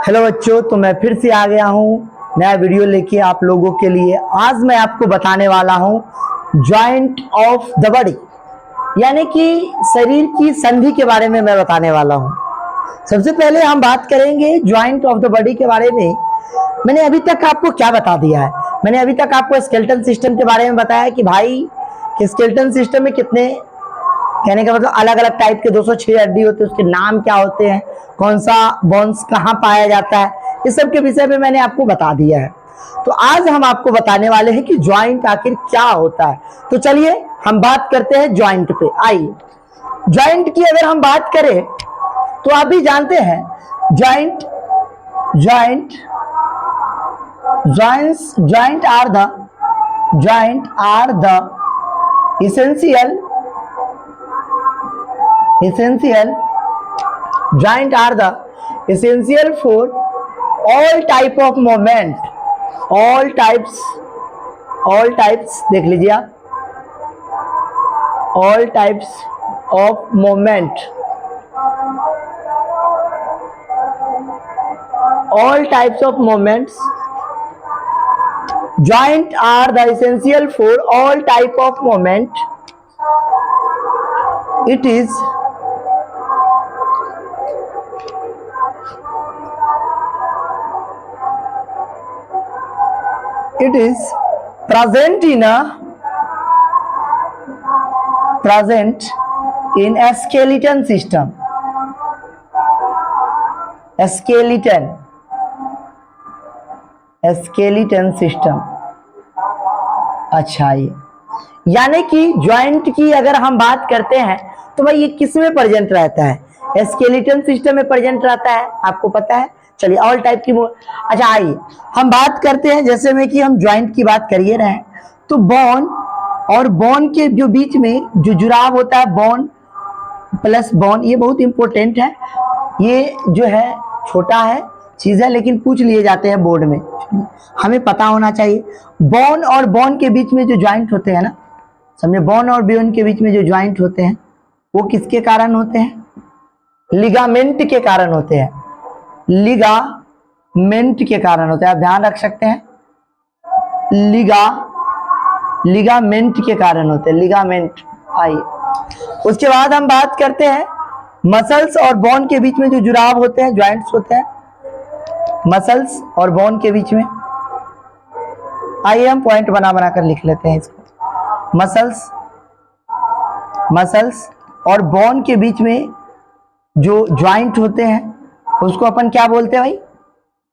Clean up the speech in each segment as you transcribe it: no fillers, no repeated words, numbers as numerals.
Hello बच्चों, तो मैं फिर से आ गया हूँ नया वीडियो लेके आप लोगों के लिए। आज मैं आपको बताने वाला हूँ जॉइंट ऑफ द बॉडी, यानी कि शरीर की संधि के बारे में मैं बताने वाला हूँ। सबसे पहले हम बात करेंगे जॉइंट ऑफ द बॉडी के बारे में। मैंने अभी तक आपको क्या बता दिया है? मैंने अभी तक आपको स्केलेटल सिस्टम के बारे में बताया कि भाई कि स्केलेटल सिस्टम में कितने, कहने का मतलब अलग अलग टाइप के 206 हड्डी होते हैं, उसके नाम क्या होते हैं, कौन सा बोन्स कहाँ पाया जाता है, इस सब के विषय में मैंने आपको बता दिया है। तो आज हम आपको बताने वाले हैं कि जॉइंट आखिर क्या होता है। तो चलिए हम बात करते हैं जॉइंट पे। आइए, जॉइंट की अगर हम बात करें तो आप भी जानते हैं joint are the essential joint are the essential for all type of movement, all types देख लीजिए आप, all types of movement, all types of movements. Joint are the essential for all type of movement. It is present in a skeleton system. Skeleton system। अच्छा, ये यानी कि joint की अगर हम बात करते हैं तो भाई ये किस में प्रेजेंट रहता है? स्केलेटन सिस्टम में प्रेजेंट रहता है, आपको पता है। चलिए ऑल टाइप की अच्छा आइए हम बात करते हैं, जैसे में कि हम जॉइंट की बात करिए रहे हैं तो बोन और बोन के जो बीच में जो जुड़ाव होता है, बोन प्लस बोन, ये बहुत इंपॉर्टेंट है। ये जो है छोटा है चीज है, लेकिन पूछ लिए जाते हैं बोर्ड में, हमें पता होना चाहिए। बोन और बोन के बीच में जो जॉइंट होते हैं ना, समझे, बोन और बोन के बीच में जो जॉइंट होते हैं वो किसके कारण होते हैं? लिगामेंट के कारण होते हैं। लिगामेंट के कारण होते हैं, आप ध्यान रख सकते हैं। लिगामेंट के कारण होते हैं, लिगामेंट। आइए उसके बाद हम बात करते हैं मसल्स और बोन के बीच में जो जुड़ाव होते हैं, जॉइंट्स होते हैं मसल्स और बोन के बीच में। आइए हम पॉइंट बना कर लिख लेते हैं इसको। मसल्स और बोन के बीच में जो जॉइंट होते हैं उसको अपन क्या बोलते हैं भाई?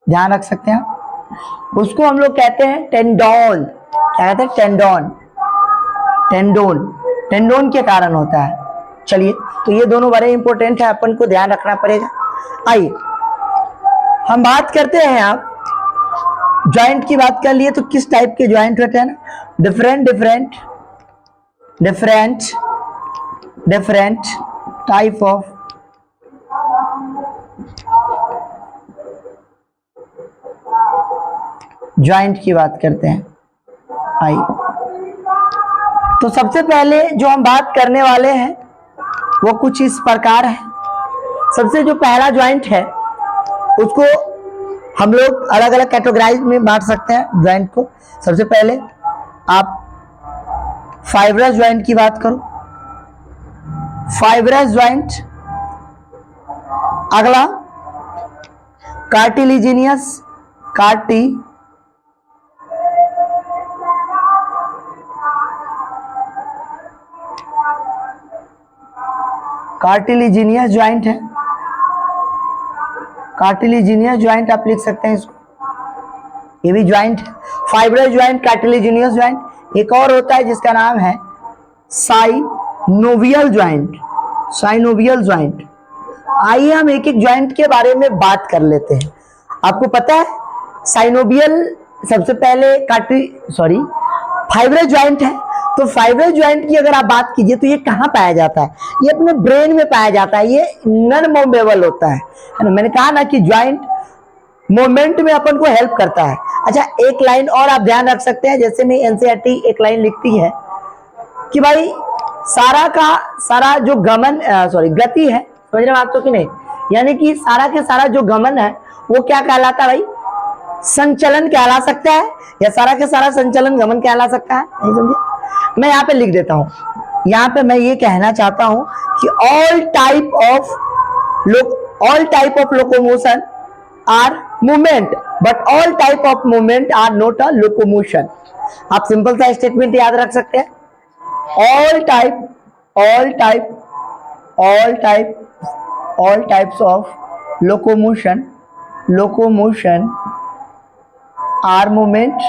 ध्यान रख सकते हैं, उसको हम लोग कहते हैं टेंडोन। क्या कहते हैं? टेंडोन के कारण होता है। चलिए, तो ये दोनों बड़े इंपॉर्टेंट है, अपन को ध्यान रखना पड़ेगा। आइए हम बात करते हैं, आप जॉइंट की बात कर लिए तो किस टाइप के जॉइंट होते हैं ना, डिफरेंट टाइप ऑफ जॉइंट की बात करते हैं। आइए, तो सबसे पहले जो हम बात करने वाले हैं वो कुछ इस प्रकार है। सबसे जो पहला जॉइंट है उसको हम लोग अलग अलग कैटेगराइज में बांट सकते हैं जॉइंट को। सबसे पहले आप फाइब्रस जॉइंट की बात करो, फाइब्रस जॉइंट। अगला कार्टिलिजिनियस जॉइंट है, कार्टिलिजिनियस जॉइंट आप लिख सकते हैं इसको, ये भी जॉइंट है। Fibrous joint, cartilaginous joint. एक और होता है जिसका नाम है साइनोवियल जॉइंट। आइए हम एक एक जॉइंट के बारे में बात कर लेते हैं। आपको पता है साइनोवियल सबसे पहले फाइब्रस जॉइंट है। तो फाइब्रस जॉइंट की अगर आप बात कीजिए तो ये कहाँ पाया जाता है? ये अपने ब्रेन में पाया जाता है, ये नॉन मूवेबल होता है ना। मैंने कहा ना कि जॉइंट मूवमेंट में अपन को हेल्प करता है। अच्छा, एक लाइन और आप ध्यान रख सकते हैं, जैसे में एनसीईआरटी एक लाइन लिखती है कि भाई सारा का सारा जो गति है, समझ रहे हैं आप तो कि नहीं, यानी कि सारा के सारा जो गमन है वो क्या कहलाता है भाई, संचलन कहला सकता है, या सारा के सारा संचलन गमन कहला सकता है, नहीं समझे। मैं यहाँ पे लिख देता हूं, यहाँ पे मैं ये कहना चाहता हूं कि all type of locomotion are movement, but all type of movement are not a locomotion. आप सिंपल सा स्टेटमेंट याद रख सकते हैं, all types of locomotion are movement,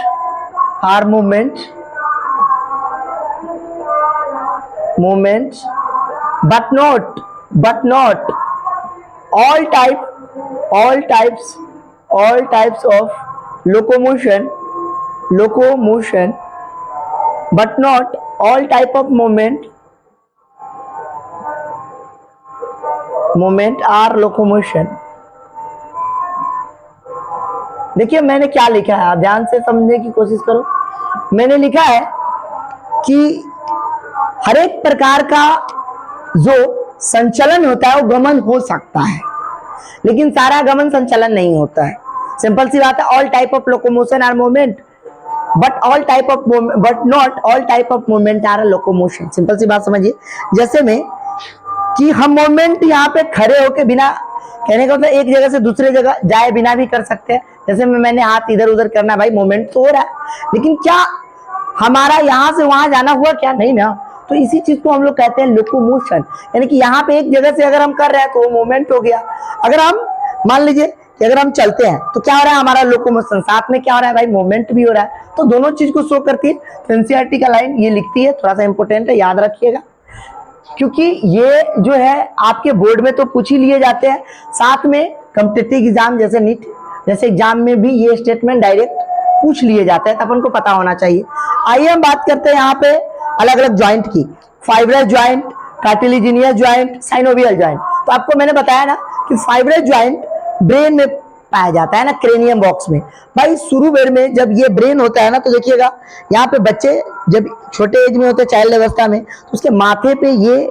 but not all types of locomotion, but not all type of movement are locomotion। देखिए मैंने क्या लिखा है, आप ध्यान से समझने की कोशिश करो। मैंने लिखा है कि हर एक प्रकार का जो संचलन होता है वो गमन हो सकता है, लेकिन सारा गमन संचलन नहीं होता है। सिंपल सी बात है, all type of locomotion are movement, but not all type of movement are locomotion. Simple सी बात समझिए, जैसे में कि हम मूवमेंट यहाँ पे खड़े होके बिना, कहने का मतलब एक जगह से दूसरे जगह जाए बिना भी कर सकते हैं। जैसे मैंने हाथ इधर उधर करना, भाई मूवमेंट तो हो रहा है, लेकिन क्या हमारा यहाँ से वहां जाना हुआ, क्या नहीं ना। तो इसी चीज को हम लोग कहते हैं लोकोमोशन, यानी कि यहाँ पे एक जगह से अगर हम कर रहे हैं तो वो मूवमेंट हो गया। अगर हम मान लीजिए कि अगर हम चलते हैं तो क्या हो रहा है, हमारा लोकोमोशन, साथ में क्या हो रहा है भाई, मूवमेंट भी हो रहा है। तो दोनों चीज को शो करती है। तो एनसीईआरटी का लाइन ये लिखती है, थोड़ा सा इंपोर्टेंट है, याद रखिएगा, क्योंकि ये जो है आपके बोर्ड में तो पूछ ही लिए जाते हैं, साथ में कॉम्पिटिटिव एग्जाम जैसे नीट जैसे एग्जाम में भी ये स्टेटमेंट डायरेक्ट पूछ लिए जाते हैं, तो अपन को पता होना चाहिए। आइए हम बात करते हैं यहाँ पे अलग अलग ज्वाइंट की, fibrous joint, cartilaginous joint, synovial joint. तो आपको मैंने बताया ना कि फाइब्रस ज्वाइंट ब्रेन में पाया जाता है ना, क्रेनियम बॉक्स में। भाई शुरू बेर में जब ये ब्रेन होता है ना, तो देखिएगा यहाँ पे बच्चे जब छोटे एज में होते हैं, चाइल्ड अवस्था में, तो उसके माथे पे ये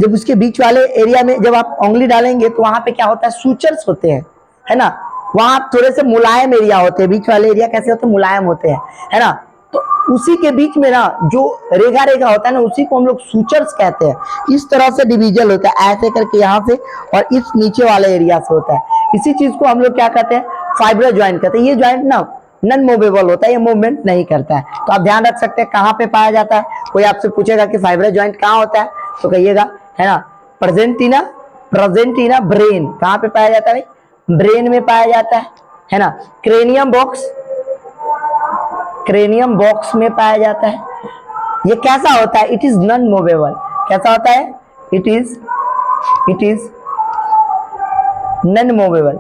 जब उसके बीच वाले एरिया में जब आप उंगली डालेंगे तो वहां पे क्या होता है, सूचर्स होते हैं, है ना। वहां थोड़े से मुलायम एरिया होते हैं, बीच वाले एरिया कैसे होते हैं, मुलायम होते हैं, है ना। तो उसी के बीच में ना जो रेगा रेगा होता है ना, उसी को हम लोग सूचर्स कहते हैं। इस तरह से डिवीजन होता है, ऐसे करके यहाँ से, और इस नीचे वाले एरिया से होता है। इसी चीज को हम लोग क्या कहते हैं, फाइब्रस ज्वाइंट कहते हैं। ये ज्वाइंट ना नॉन मूवेबल होता है, ये मूवमेंट नहीं करता है। तो आप ध्यान रख सकते हैं कहाँ पे पाया जाता है। कोई आपसे पूछेगा कि फाइब्रस ज्वाइंट कहाँ होता है, तो कहिएगा, है ना, प्रेजेंटिना ब्रेन। कहाँ पे पाया जाता है भाई, ब्रेन में पाया जाता है ना। क्रेनियम बॉक्स में पाया जाता है। ये कैसा होता है, इट इज नॉन मूवेबल। कैसा होता है, इट इज नॉन मूवेबल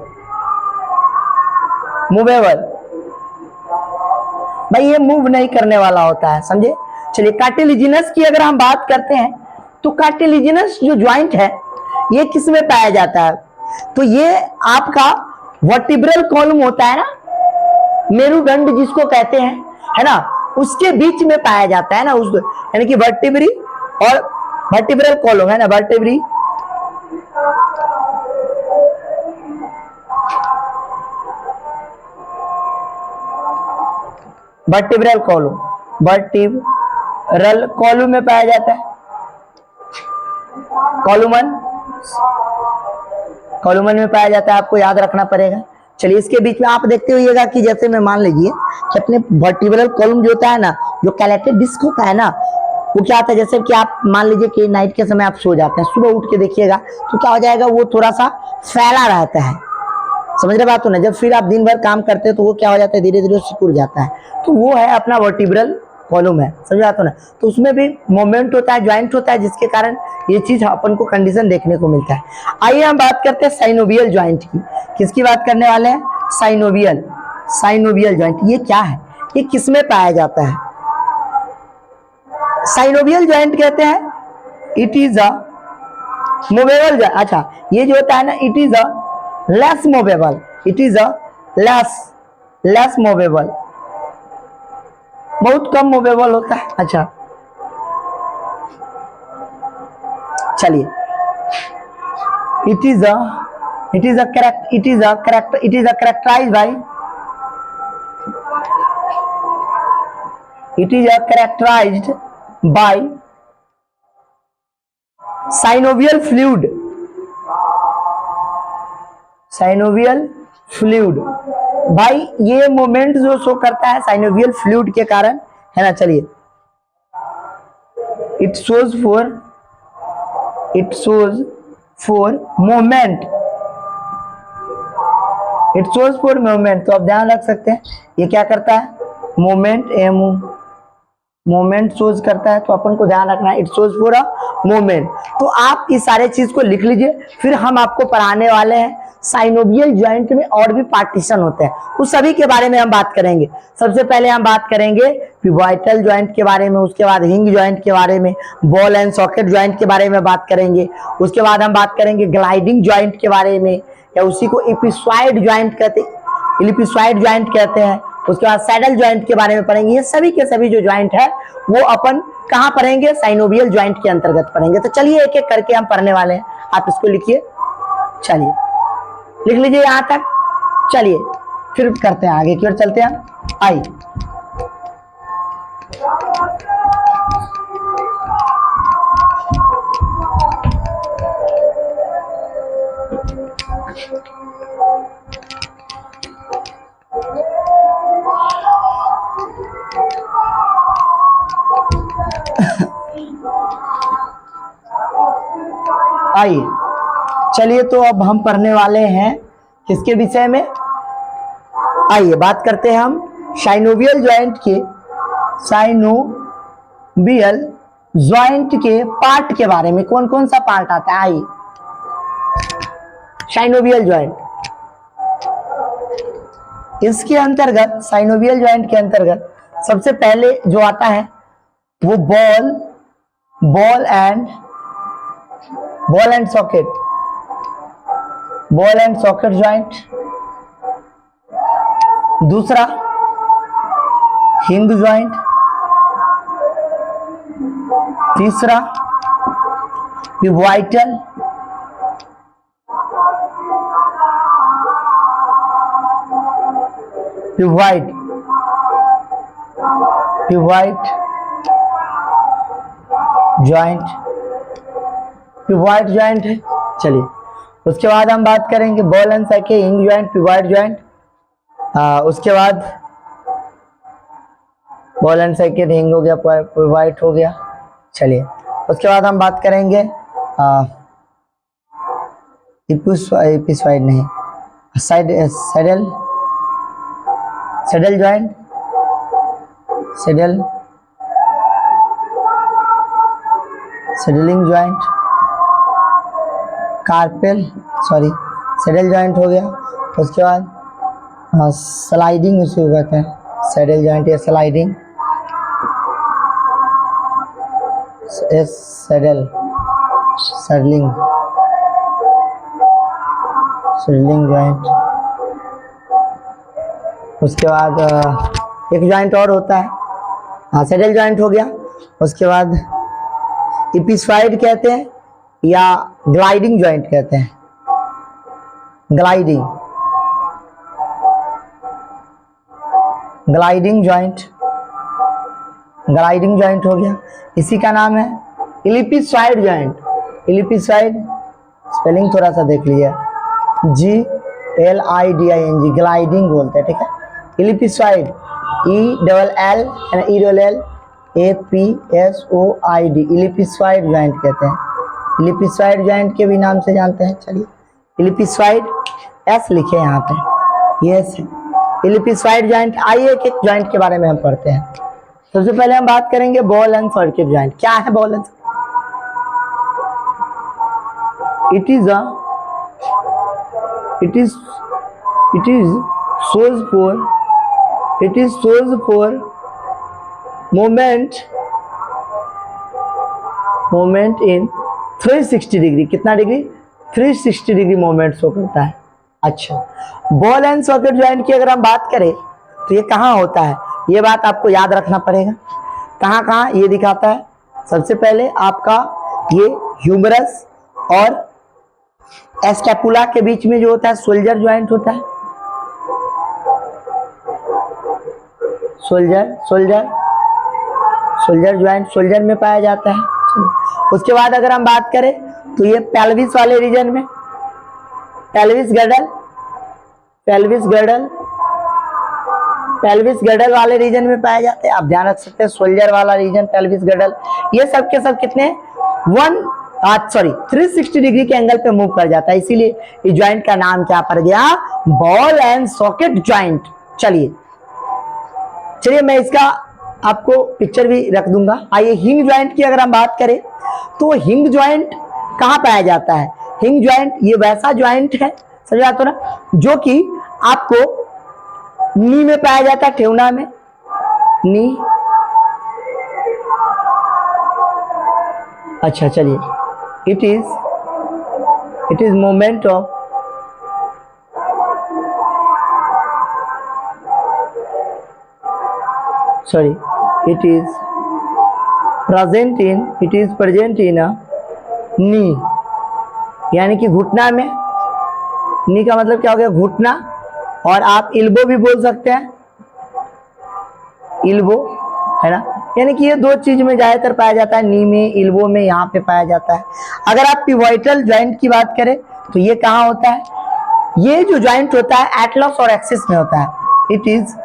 भाई, ये मूव नहीं करने वाला होता है, समझे। चलिए कार्टिलेजिनस की अगर हम बात करते हैं, तो कार्टिलेजिनस जो ज्वाइंट है ये किस में पाया जाता है, तो ये आपका वर्टिब्रल कॉलम होता है ना, मेरुदंड जिसको कहते हैं, है ना, उसके बीच में पाया जाता है ना, उस यानी कि वर्टिब्री और वर्टिब्रल कॉलम, है ना, वर्टिब्रल कॉलम में पाया जाता है। कॉलुमन में पाया जाता है, आपको याद रखना पड़ेगा। चलिए इसके बीच में आप देखते होइएगा कि जैसे मैं मान लीजिए कि अपने वर्टिब्रल कॉलम जो होता है ना, जो कैलेटेड डिस्क होता है ना, वो क्या होता है, जैसे कि आप मान लीजिए कि नाइट के समय आप सो जाते हैं, सुबह उठ के देखिएगा तो क्या हो जाएगा, वो थोड़ा सा फैला रहता है, समझ रहे बात हो ना। जब फिर आप दिन भर काम करते हैं तो वो क्या हो जाता है, धीरे धीरे सिकुड़ जाता है। तो वो है अपना वर्टिब्रल कॉलम है, समझ आता हो ना। तो उसमें भी मूवमेंट होता है, ज्वाइंट होता है, जिसके कारण ये चीज अपन को कंडीशन देखने को मिलता है। आइए हम बात करते हैं साइनोवियल ज्वाइंट की। किसकी बात करने वाले हैं, साइनोवियल ज्वाइंट। ये क्या है, ये किस में पाया जाता है, साइनोवियल ज्वाइंट कहते हैं इट इज अ मूवेबल। अच्छा, ये जो होता है ना, it is a less movable, less movable, बहुत कम मूवेबल होता है। अच्छा चलिए, it is a It is characterized by synovial fluid। भाई ये मोमेंट जो शो करता है साइनोवियल फ्लूइड के कारण, है ना। चलिए, इट शोज फॉर मोमेंट। तो आप ध्यान रख सकते हैं ये क्या करता है, मोमेंट शोज करता है, तो अपन को ध्यान रखना है it shows for a moment. तो आप इस सारे चीज को लिख लीजिए। फिर हम आपको पढ़ाने वाले हैं साइनोवियल जॉइंट में और भी पार्टीशन होते हैं, उस सभी के बारे में हम बात करेंगे। सबसे पहले हम बात करेंगे पिवोटल जॉइंट के बारे में, उसके बाद हिंग जॉइंट के बारे में, बॉल एंड सॉकेट जॉइंट के बारे में बात करेंगे। उसके बाद हम बात करेंगे ग्लाइडिंग जॉइंट के बारे में, या उसी को एपिसॉइड जॉइंट कहते हैं। उसके बाद सैडल जॉइंट के बारे में पढ़ेंगे। ये सभी के सभी जो जॉइंट है वो अपन कहाँ पढ़ेंगे, साइनोवियल जॉइंट के अंतर्गत पढ़ेंगे। तो चलिए एक एक करके हम पढ़ने वाले हैं, आप इसको लिखिए। चलिए लिख लीजिए यहां तक। चलिए फिर करते हैं आगे की ओर चलते हैं। आइए, आइए चलिए, तो अब हम पढ़ने वाले हैं किसके विषय में। आइए बात करते हैं हम साइनोवियल जॉइंट के पार्ट के बारे में। कौन कौन सा पार्ट आता है, आइए। साइनोवियल जॉइंट, इसके अंतर्गत साइनोवियल जॉइंट के अंतर्गत सबसे पहले जो आता है वो बॉल एंड सॉकेट जॉइंट। दूसरा हिंग जॉइंट। तीसरा पिवोटल। पिवोट जॉइंट है। चलिए उसके बाद हम बात करेंगे बॉल एंड सॉकेट, हिंग जॉइंट, पिवोट जॉइंट। उसके बाद बॉल एंड सॉकेट, हिंग हो गया, पिवोट हो गया। चलिए उसके बाद हम बात करेंगे एपिसॉइड नहीं, saddle joint, saddling joint, saddle joint हो गया। उसके बाद स्लाइडिंग उसे कहते हैं, सैडल जॉइंट या स्लाइडिंग, सैडलिंग जॉइंट। उसके बाद एक जॉइंट और होता है, सैडल जॉइंट हो गया। उसके बाद एपिसॉइड कहते हैं या ग्लाइडिंग जॉइंट कहते हैं, ग्लाइडिंग जॉइंट हो गया। इसी का नाम है एपिसॉइड जॉइंट। स्पेलिंग थोड़ा सा देख लीजिए, GLIDING, ग्लाइडिंग बोलते हैं, ठीक है। एपिसॉइड ELLAPSOID, एपिसॉइड जॉइंट कहते हैं। एपिसॉइड जॉइंट के भी नाम से जानते हैं। चलिए एपिसॉइड एस लिखे यहाँ पे, ये एपिसॉइड जॉइंट। आइए एक एक जॉइंट के बारे में हम पढ़ते हैं। सबसे पहले हम बात करेंगे बॉल एंड सॉकेट जॉइंट। क्या है ball and? It is shows for moment in 360 degree. कितना डिग्री? 360 डिग्री मोमेंट शो करता है। अच्छा, बॉल एंड सॉकेट जॉइंट की अगर हम बात करें तो ये कहाँ होता है, ये बात आपको याद रखना पड़ेगा। कहाँ कहाँ ये दिखाता है? सबसे पहले आपका ये ह्यूमरस और स्कैपुला के बीच में जो होता है शोल्डर ज्वाइंट होता है, शोल्डर ज्वाइंट शोल्डर में पाया जाता है। उसके बाद अगर हम बात करें तो ये पेल्विस वाले रीजन में, पेल्विस गर्डल वाले रीजन में पाए जाते हैं। आप ध्यान रख सकते हैं शोल्डर वाला रीजन, पेल्विस गर्डल, ये सब के सब कितने 360 डिग्री के एंगल पे मूव कर जाता है, इसीलिए इस ज्वाइंट का नाम क्या पड़ गया, बॉल एंड सॉकेट ज्वाइंट। चलिए मैं इसका आपको पिक्चर भी रख दूंगा। आइए हिंग ज्वाइंट की अगर हम बात करें तो हिंग ज्वाइंट कहाँ पाया जाता है। हिंग ज्वाइंट ये वैसा ज्वाइंट है, समझ आते हो ना, जो कि आपको नी में पाया जाता है, ठेवना में, नी। अच्छा चलिए, it is moment of it is present in a knee, यानी कि घुटना में। नी का मतलब क्या हो गया, घुटना, और आप इल्बो भी बोल सकते हैं, इल्बो, है ना, यानी कि ये दो चीज में ज्यादातर पाया जाता है, नी में, इल्बो में, यहाँ पे पाया जाता है। अगर आप पिवोटल ज्वाइंट की बात करें तो ये कहाँ होता है, ये जो ज्वाइंट होता है एटलस और एक्सिस में होता है। It is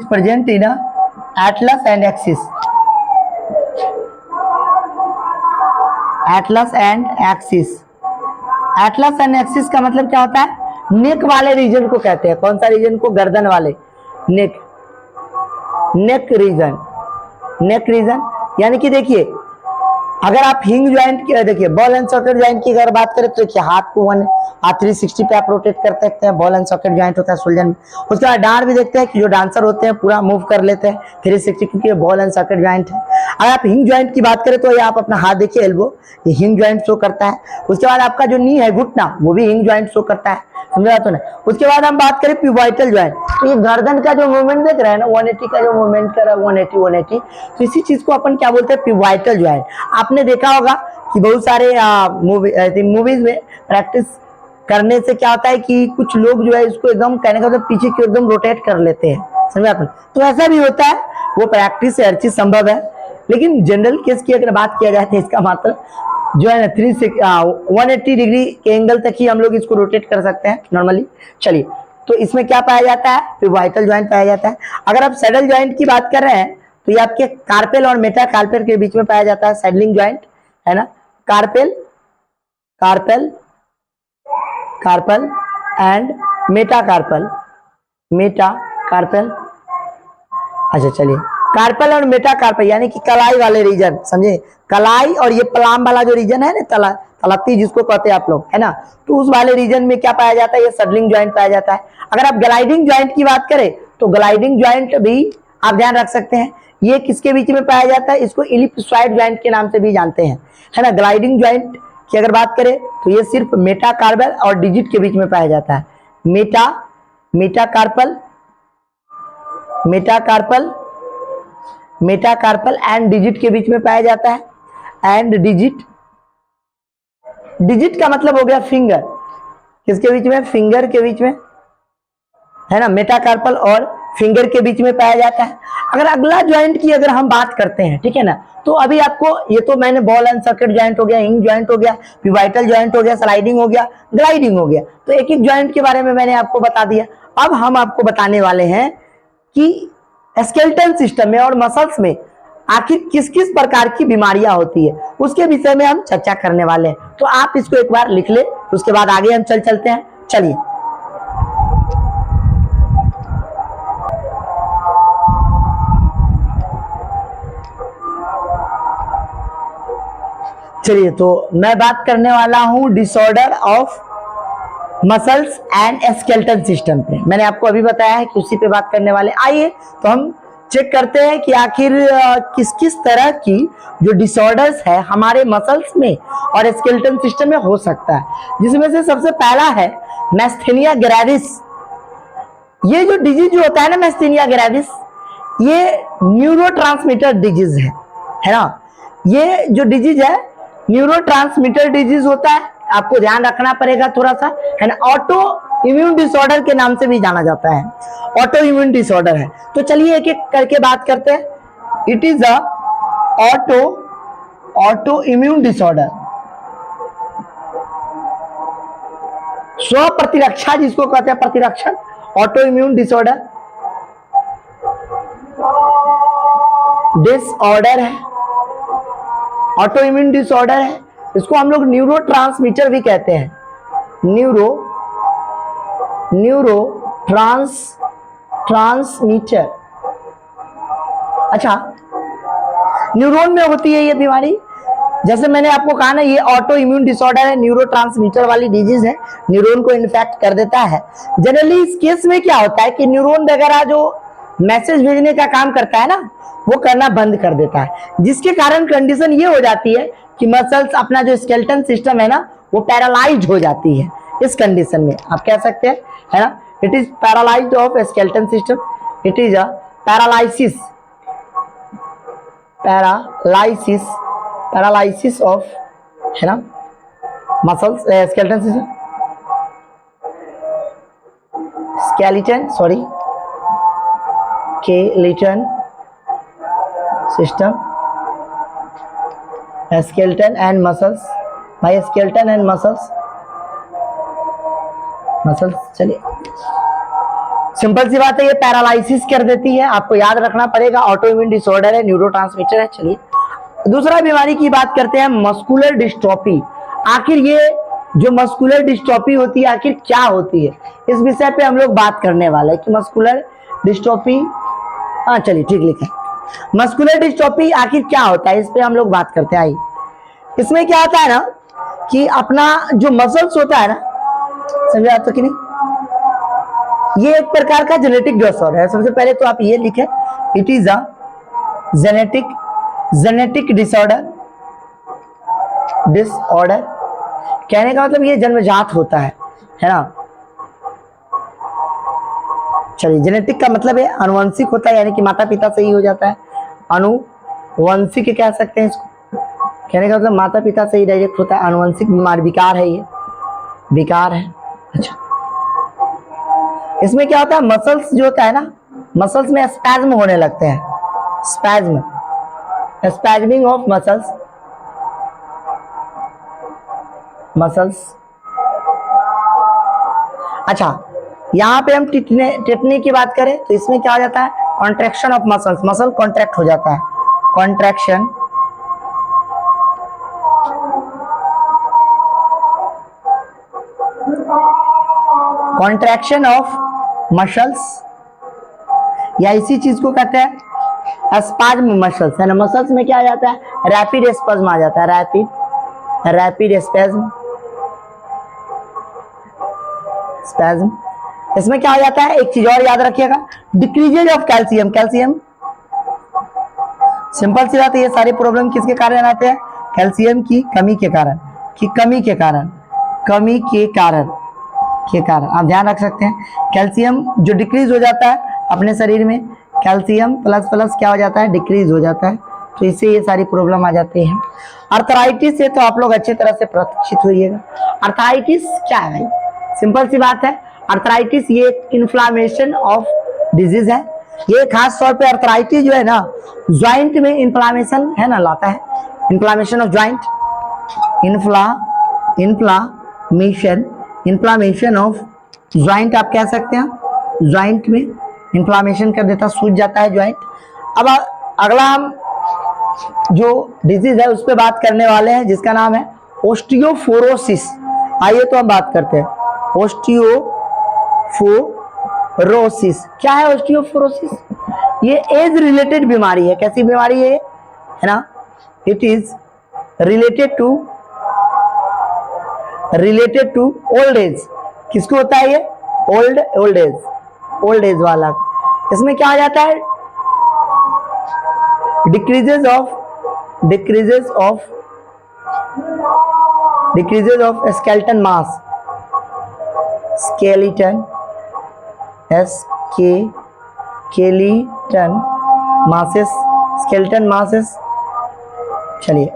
present in Atlas and axis, Atlas and axis का मतलब क्या होता है, नेक वाले रीजन को कहते हैं। कौन सा रीजन को, गर्दन वाले, नेक रीजन। यानी कि देखिए अगर आप हिंग ज्वाइंट की देखिए, बॉल एंड सॉकेट ज्वाइंट की अगर बात करें तो देखिए हाथ को 360 पे आप रोटेट कर सकते हैं, बॉल एंड सॉकेट ज्वाइंट होता है शोल्डर में। उसके बाद डांड भी देखते हैं कि जो डांसर होते हैं पूरा मूव कर लेते हैं 360, क्योंकि ये बॉल एंड सॉकेट ज्वाइंट है। अगर आप हिंग ज्वाइंट की बात करें तो ये आप अपना हाथ देखिए, एल्बो, ये हिंग ज्वाइंट शो करता है। उसके बाद आपका जो नी है, घुटना, वो भी हिंग ज्वाइंट शो करता है, समझा तो ना। उसके बाद हम बात करें पिवोटल ज्वाइंट, तो ये गर्दन का जो मूवमेंट देख रहे हैं ना, 180 का जो मूवमेंट कर रहा है, 180, तो इसी चीज को अपन क्या बोलते हैं, पिवोटल ज्वाइंट। आपने देखा होगा कि बहुत सारे मूवीज में प्रैक्टिस करने से क्या होता है कि कुछ लोग जो है इसको एकदम कहने का मतलब पीछे की एकदम रोटेट कर लेते हैं, समझा आपने। तो ऐसा भी होता है, वो प्रैक्टिस से हर चीज संभव है, लेकिन जनरल केस की अगर बात किया जाए तो इसका मतलब जो है ना 180 डिग्री के एंगल तक ही हम लोग इसको रोटेट कर सकते हैं नॉर्मली। चलिए, तो इसमें क्या पाया जाता है, पिवोटल ज्वाइंट पाया जाता है। अगर आप सैडल ज्वाइंट की बात कर रहे हैं तो ये आपके कार्पेल और मेटाकार्पेल के बीच में पाया जाता है, सैडलिंग ज्वाइंट, है ना, कार्पेल एंड मेटाकार्पेल। अच्छा चलिए, कार्पेल और मेटाकार्पेल यानी कि कलाई वाले रीजन, समझे, कलाई और ये पलाम वाला जो रीजन है ना, तलत्ती जिसको कहते हैं आप लोग, है ना, तो उस वाले रीजन में क्या पाया जाता है, ये सैडलिंग ज्वाइंट पाया जाता है। अगर आप ग्लाइडिंग ज्वाइंट की बात करें तो ग्लाइडिंग ज्वाइंट भी आप ध्यान रख सकते हैं, ये किसके बीच में पाया जाता है, इसको इलिप्सॉइड ज्वाइंट के नाम से भी जानते हैं, है ना। ग्लाइडिंग ज्वाइंट की अगर बात करें तो ये सिर्फ मेटाकार्पेल और डिजिट के बीच में पाया जाता है। मेटाकार्पल एंड डिजिट के बीच में पाया जाता है। एंड डिजिट का मतलब हो गया फिंगर, किसके बीच में, फिंगर के बीच में, है ना, मेटाकार्पल और फिंगर के बीच में पाया जाता है। अगर अगला ज्वाइंट की अगर हम बात करते हैं, ठीक है ना, तो अभी आपको ये तो मैंने बॉल एंड सॉकेट ज्वाइंट हो गया, हिंग ज्वाइंट हो गया, पिवोटल ज्वाइंट हो गया, स्लाइडिंग हो गया, ग्लाइडिंग हो गया, तो एक एक ज्वाइंट के बारे में मैंने आपको बता दिया। अब हम आपको बताने वाले हैं कि स्केलेटल सिस्टम में और मसल्स में आखिर किस किस प्रकार की बीमारियां होती है, उसके विषय में हम चर्चा करने वाले हैं। तो आप इसको एक बार लिख ले, उसके बाद आगे हम चलते हैं। चलिए, तो मैं बात करने वाला हूं disorder of muscles and skeletal system पे। मैंने आपको अभी बताया है कि उसी पे बात करने वाले। आइए तो हम चेक करते हैं कि आखिर किस किस तरह की जो डिसऑर्डर्स है हमारे मसल्स में और स्केलेटल सिस्टम में हो सकता है, जिसमें से सबसे पहला है मैस्थेनिया ग्रेविस। ये जो डिजीज जो होता है ना, मैस्थेनिया ग्रेविस, ये न्यूरोट्रांसमीटर डिजीज है ना। ये जो डिजीज है न्यूरोट्रांसमीटर डिजीज होता है, आपको ध्यान रखना पड़ेगा थोड़ा सा, है ना। ऑटो इम्यून डिसऑर्डर के नाम से भी जाना जाता है, ऑटो इम्यून डिसऑर्डर है। तो चलिए एक एक करके बात करते हैं। It is a auto immune disorder. स्व प्रतिरक्षा जिसको कहते हैं, प्रतिरक्षण, ऑटो इम्यून डिसऑर्डर है, ऑटो इम्यून डिसऑर्डर है। इसको हम लोग न्यूरोट्रांसमीटर भी कहते हैं, ट्रांसमीटर। अच्छा, न्यूरॉन में होती है ये बीमारी, जैसे मैंने आपको कहा ना, ये ऑटो इम्यून डिसऑर्डर है, न्यूरोट्रांसमीटर वाली डिजीज है, न्यूरॉन को इन्फेक्ट कर देता है। जनरली इस केस में क्या होता है कि न्यूरॉन वगैरह जो मैसेज भेजने का काम करता है ना, वो करना बंद कर देता है, जिसके कारण कंडीशन ये हो जाती है कि मसल्स, अपना जो स्केलेटन सिस्टम है ना, वो पैरालाइज हो जाती है। इस कंडीशन में आप कह सकते हैं, है ना, it is paralysed of skeleton system, it is a paralysis of, है ना, muscles, skeleton system, skeleton system, skeleton and muscles, भाई स्केलेटन एंड मसल्स। चलिए सिंपल सी बात है, ये पैरालाइसिस कर देती है, आपको याद रखना पड़ेगा। ऑटो इम्यून डिसऑर्डर है, न्यूरोट्रांसमीटर है। चलिए दूसरा बीमारी की बात करते हैं, मस्कुलर डिस्ट्रोफी। आखिर ये जो मस्कुलर डिस्ट्रोफी होती है, आखिर क्या होती है, इस विषय पे हम लोग बात करने वाले हैं कि मस्कुलर डिस्ट्रोफी, हाँ चलिए ठीक लिखा है, मस्कुलर डिस्ट्रोफी आखिर क्या होता है, इस पे हम लोग बात करते हैं। आइए, इसमें क्या होता है ना कि अपना जो मसल्स होता है ना, समझा तो कि नहीं, ये एक प्रकार का जेनेटिक डिसऑर्डर है। सबसे पहले तो आप ये लिखें, it is a genetic disorder. कहने का मतलब ये जन्मजात होता है ना। चलिए, जेनेटिक का मतलब है अनुवंशिक होता है, यानी कि माता पिता से ही हो जाता है, अनुवंशिक कह सकते हैं इसको। कहने का मतलब माता पिता से ही डायरेक्ट होता है, अनुवंशिक बीमार विकार है, ये विकार है। अच्छा, इसमें क्या होता है, मसल्स जो होता है ना, मसल्स में स्पैज्म होने लगते हैं, स्पैज्मिंग ऑफ मसल्स। अच्छा, यहाँ पे हम टिटनी की बात करें तो इसमें क्या हो जाता है, contraction of muscles, muscle contract हो जाता है, कॉन्ट्रैक्शन ऑफ मसल्स, या इसी चीज को कहते हैं स्पाज्म मसल्स, है ना। मसल्स में क्या आ जाता है, रैपिड स्पैज्म आ जाता है, रैपिड स्पैज्म। इसमें क्या हो जाता है, एक चीज और याद रखिएगा, डिक्रीजेज ऑफ कैल्शियम। सिंपल सी बात है, ये सारे प्रॉब्लम किसके कारण आते हैं, कैल्शियम की कमी के कारण, आप ध्यान रख सकते हैं। कैल्शियम जो डिक्रीज हो जाता है अपने शरीर में, कैल्शियम प्लस क्या हो जाता है, डिक्रीज हो जाता है, तो इससे ये सारी प्रॉब्लम आ जाती है। आर्थराइटिस से तो आप लोग अच्छी तरह से परिचित होइएगा। आर्थराइटिस क्या है भाई, सिंपल सी बात है, आर्थराइटिस ये एक इन्फ्लामेशन ऑफ डिजीज है। ये खास तौर पे आर्थराइटिस जो है ना, ज्वाइंट में इन्फ्लामेशन है ना लाता है, inflammation of joint, inflammation of joint आप कह सकते हैं, ज्वाइंट में इन्फ्लामेशन कर देता, सूज जाता है ज्वाइंट। अब अगला हम जो डिजीज है उस पर बात करने वाले हैं, जिसका नाम है ओस्टियोपोरोसिस। आइए तो हम बात करते हैं ओस्टियोपोरोसिस। क्या है ओस्टियोपोरोसिस, ये एज रिलेटेड बीमारी है। कैसी बीमारी है ना, it is related to old age. किसको होता है ये, ओल्ड एज वाला। इसमें क्या आ जाता है, decreases of skeleton mass, skeleton masses. चलिए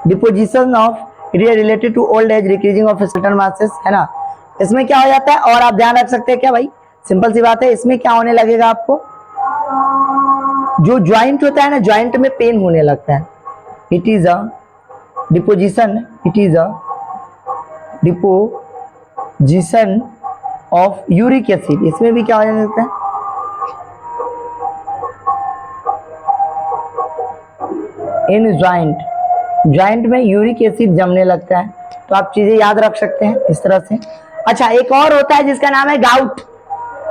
deposition of it is related to old age, decreasing of skeletal masses, है ना। इसमें क्या हो जाता है, और आप ध्यान रख सकते हैं क्या भाई, सिंपल सी बात है, इसमें क्या होने लगेगा आपको, जो ज्वाइंट होता है ना, ज्वाइंट में पेन होने लगता है। It is a deposition, it is a deposition of uric acid, इसमें भी क्या हो जाता है, इन ज्वाइंट में यूरिक एसिड जमने लगता है। तो आप चीजें याद रख सकते हैं इस तरह से। अच्छा, एक और होता है जिसका नाम है गाउट।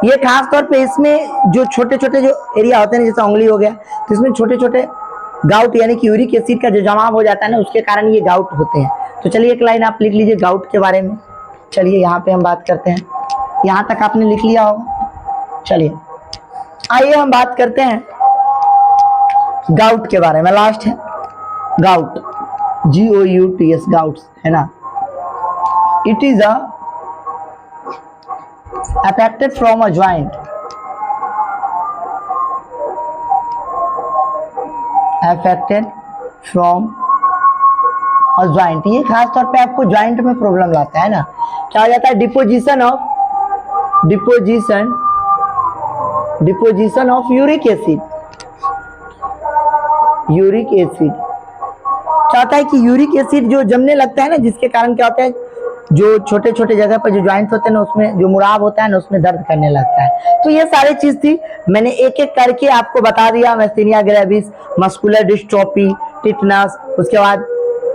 ये खास तौर पे इसमें जो छोटे छोटे जो एरिया होते हैं, जैसे उंगली हो गया, तो इसमें छोटे छोटे गाउट यानी कि यूरिक एसिड का जो जमाव हो जाता है ना, उसके कारण ये गाउट होते हैं। तो चलिए एक लाइन आप लिख लीजिए गाउट के बारे में। चलिए यहाँ पे हम बात करते हैं, यहाँ तक आपने लिख लिया होगा। चलिए आइए हम बात करते हैं गाउट के बारे में। लास्ट है गाउट, GOUTS, गाउट्स, है ना। It is a affected from a joint, affected from a joint, ये खास तौर पे आपको ज्वाइंट में प्रॉब्लम लाता है ना। क्या हो जाता है, डिपोजिशन ऑफ यूरिक एसिड, क्या होता है कि यूरिक एसिड जो जमने लगता है ना, जिसके कारण क्या होता है, जो छोटे छोटे जगह पर जो ज्वाइंट होते हैं ना, उसमें जो मुराब होता है ना, उसमें दर्द करने लगता है। तो ये सारी चीज थी, मैंने एक एक करके आपको बता दिया। मैस्थेनिया ग्रेविस, मस्कुलर डिस्ट्रोफी, टिटनस, उसके बाद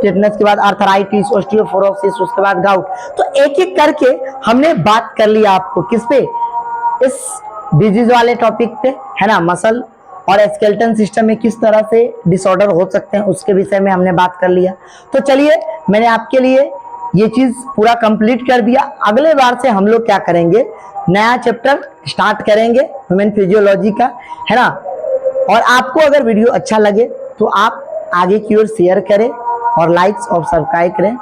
टिटनस के बाद आर्थराइटिस, ऑस्टियोपोरोसिस, उसके बाद गाउट। तो एक एक करके हमने बात कर लिया आपको किस पे, इस डिजीज वाले टॉपिक पे, है ना। मसल और स्केलेटन सिस्टम में किस तरह से डिसऑर्डर हो सकते हैं, उसके विषय में हमने बात कर लिया। तो चलिए मैंने आपके लिए ये चीज पूरा कंप्लीट कर दिया। अगले बार से हम लोग क्या करेंगे, नया चैप्टर स्टार्ट करेंगे ह्यूमन फिजियोलॉजी का, है ना। और आपको अगर वीडियो अच्छा लगे तो आप आगे की ओर शेयर करें और लाइक्स और सब्सक्राइब करें।